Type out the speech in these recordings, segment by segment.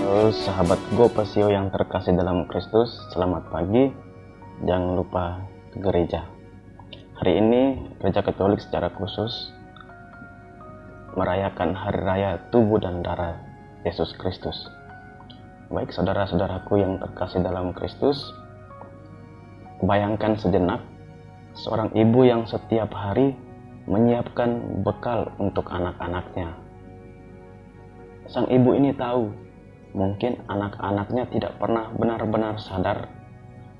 Halo sahabat Gopasio yang terkasih dalam Kristus, selamat pagi. Jangan lupa ke gereja. Hari ini Gereja Katolik secara khusus merayakan hari raya tubuh dan darah Yesus Kristus. Baik saudara-saudaraku yang terkasih dalam Kristus, bayangkan sejenak seorang ibu yang setiap hari menyiapkan bekal untuk anak-anaknya. Sang ibu ini tahu mungkin anak-anaknya tidak pernah benar-benar sadar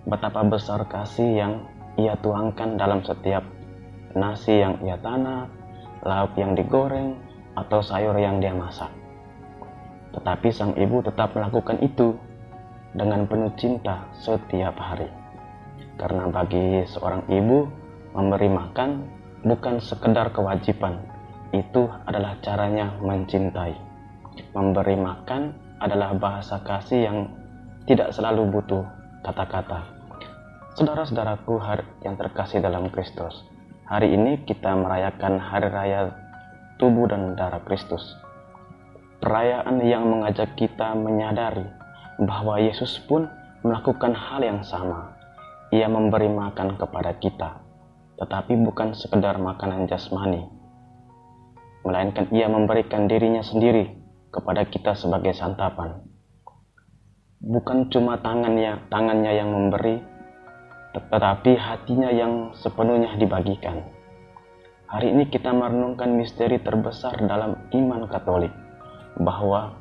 betapa besar kasih yang ia tuangkan dalam setiap nasi yang ia tanam, lauk yang digoreng, atau sayur yang dia masak. Tetapi sang ibu tetap melakukan itu dengan penuh cinta setiap hari. Karena bagi seorang ibu, memberi makan bukan sekedar kewajiban, itu adalah caranya mencintai. Memberi makan adalah bahasa kasih yang tidak selalu butuh kata-kata. Saudara-saudaraku yang terkasih dalam Kristus, hari ini kita merayakan hari raya tubuh dan darah Kristus. Perayaan yang mengajak kita menyadari bahwa Yesus pun melakukan hal yang sama. Ia memberi makan kepada kita, tetapi bukan sekedar makanan jasmani, melainkan ia memberikan dirinya sendiri kepada kita sebagai santapan. Bukan cuma tangannya yang memberi, tetapi hatinya yang sepenuhnya dibagikan. Hari ini kita merenungkan misteri terbesar dalam iman Katolik, bahwa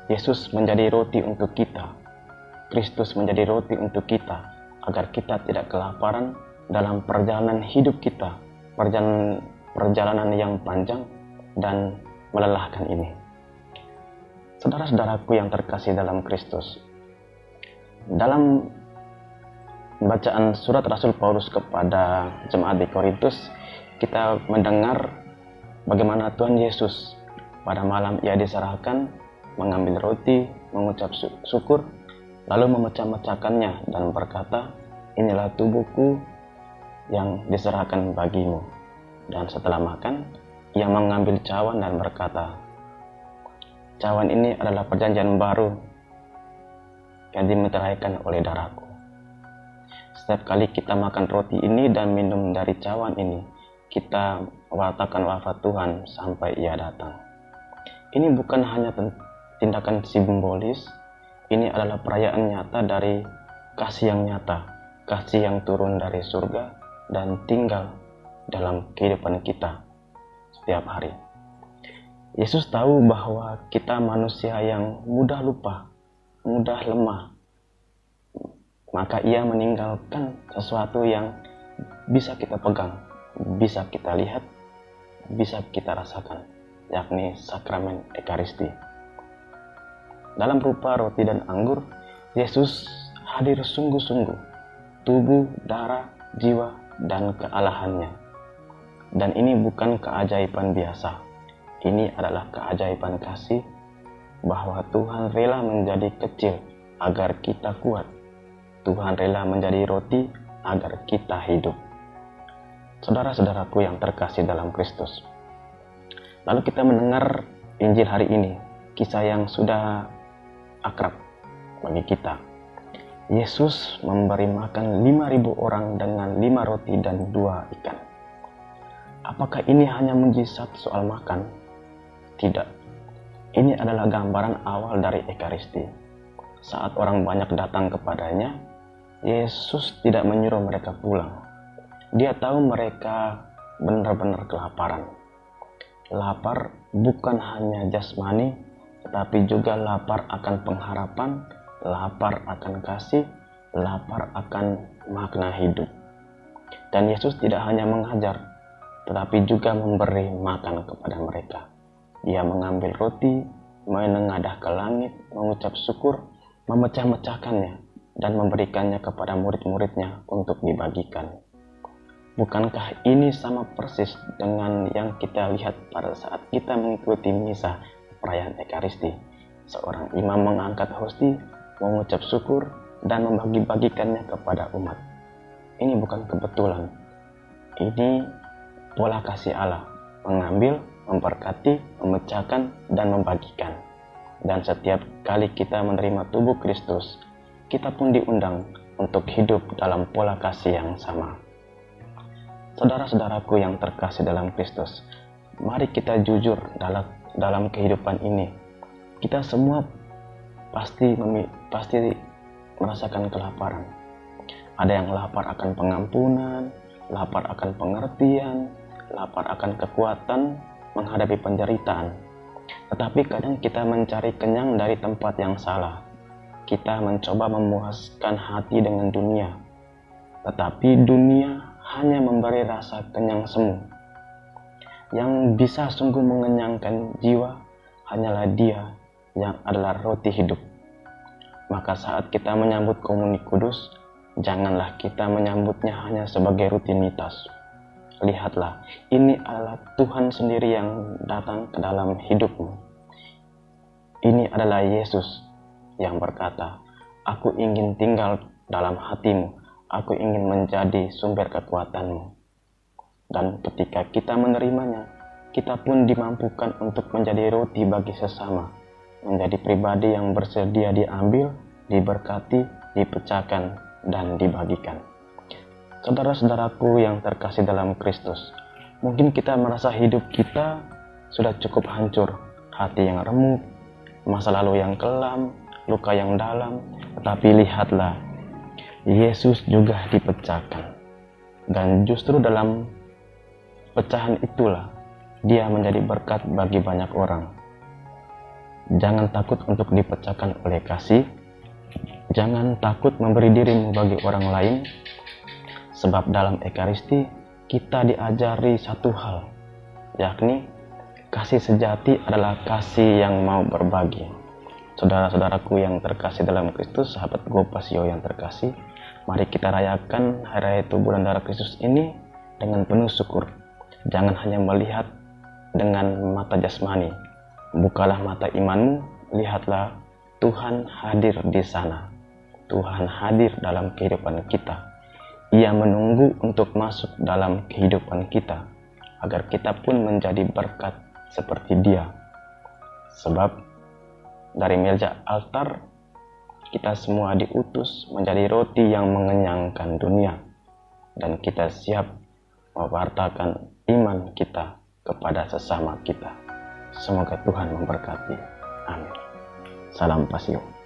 Yesus menjadi roti untuk kita, Kristus menjadi roti untuk kita, agar kita tidak kelaparan dalam perjalanan hidup kita, perjalanan yang panjang dan melelahkan ini. Saudara-saudaraku yang terkasih dalam Kristus, dalam bacaan surat Rasul Paulus kepada jemaat di Korintus, kita mendengar bagaimana Tuhan Yesus pada malam ia diserahkan, mengambil roti, mengucap syukur, lalu memecah-mecahkannya dan berkata, "Inilah tubuhku yang diserahkan bagimu." Dan setelah makan, ia mengambil cawan dan berkata, "Cawan ini adalah perjanjian baru yang dimeteraikan oleh darahku." Setiap kali kita makan roti ini dan minum dari cawan ini, kita mewartakan wafat Tuhan sampai ia datang. Ini bukan hanya tindakan simbolis, ini adalah perayaan nyata dari kasih yang nyata, kasih yang turun dari surga dan tinggal dalam kehidupan kita setiap hari. Yesus tahu bahwa kita manusia yang mudah lupa, mudah lemah. Maka ia meninggalkan sesuatu yang bisa kita pegang, bisa kita lihat, bisa kita rasakan, yakni sakramen Ekaristi. Dalam rupa roti dan anggur, Yesus hadir sungguh-sungguh, tubuh, darah, jiwa, dan kealahannya. Dan ini bukan keajaiban biasa. Ini adalah keajaiban kasih, bahwa Tuhan rela menjadi kecil agar kita kuat. Tuhan rela menjadi roti agar kita hidup. Saudara-saudaraku yang terkasih dalam Kristus, lalu kita mendengar Injil hari ini, kisah yang sudah akrab bagi kita. Yesus memberi makan 5.000 orang dengan 5 roti dan 2 ikan. Apakah ini hanya mujizat soal makan? Tidak. Ini adalah gambaran awal dari Ekaristi. Saat orang banyak datang kepadanya, Yesus tidak menyuruh mereka pulang. Dia tahu mereka benar-benar kelaparan. Lapar bukan hanya jasmani, tetapi juga lapar akan pengharapan, lapar akan kasih, lapar akan makna hidup. Dan Yesus tidak hanya mengajar, tetapi juga memberi makan kepada mereka. Dia mengambil roti, menengadah ke langit, mengucap syukur, memecah-mecahkannya, dan memberikannya kepada murid-muridnya untuk dibagikan. Bukankah ini sama persis dengan yang kita lihat pada saat kita mengikuti misa perayaan Ekaristi? Seorang imam mengangkat hosti, mengucap syukur, dan membagi-bagikannya kepada umat. Ini bukan kebetulan. Ini pola kasih Allah, mengambil, memberkati, memecahkan, dan membagikan. Dan setiap kali kita menerima tubuh Kristus, kita pun diundang untuk hidup dalam pola kasih yang sama. Saudara-saudaraku yang terkasih dalam Kristus, mari kita jujur dalam kehidupan ini. Kita semua pasti merasakan kelaparan. Ada yang lapar akan pengampunan, lapar akan pengertian, lapar akan kekuatan menghadapi penderitaan. Tetapi kadang kita mencari kenyang dari tempat yang salah. Kita mencoba memuaskan hati dengan dunia. Tetapi dunia hanya memberi rasa kenyang semu. Yang bisa sungguh mengenyangkan jiwa hanyalah Dia yang adalah roti hidup. Maka saat kita menyambut Komuni Kudus, janganlah kita menyambutnya hanya sebagai rutinitas. Lihatlah, ini adalah Tuhan sendiri yang datang ke dalam hidupmu. Ini adalah Yesus yang berkata, "Aku ingin tinggal dalam hatimu, aku ingin menjadi sumber kekuatanmu." Dan ketika kita menerimanya, kita pun dimampukan untuk menjadi roti bagi sesama, menjadi pribadi yang bersedia diambil, diberkati, dipecahkan, dan dibagikan. Saudara-saudaraku yang terkasih dalam Kristus, mungkin kita merasa hidup kita sudah cukup hancur, hati yang remuk, masa lalu yang kelam, luka yang dalam. Tetapi lihatlah, Yesus juga dipecahkan. Dan justru dalam pecahan itulah Dia menjadi berkat bagi banyak orang. Jangan takut untuk dipecahkan oleh kasih. Jangan takut memberi dirimu bagi orang lain. Sebab dalam Ekaristi kita diajari satu hal, yakni kasih sejati adalah kasih yang mau berbagi. Saudara-saudaraku yang terkasih dalam Kristus, sahabat Gopasio yang terkasih, mari kita rayakan hari raya tubuh dan darah Kristus ini dengan penuh syukur. Jangan hanya melihat dengan mata jasmani. Bukalah mata imanmu, lihatlah Tuhan hadir di sana. Tuhan hadir dalam kehidupan kita. Ia menunggu untuk masuk dalam kehidupan kita, agar kita pun menjadi berkat seperti Dia. Sebab dari meja altar, kita semua diutus menjadi roti yang mengenyangkan dunia. Dan kita siap mewartakan iman kita kepada sesama kita. Semoga Tuhan memberkati. Amin. Salam Pasio.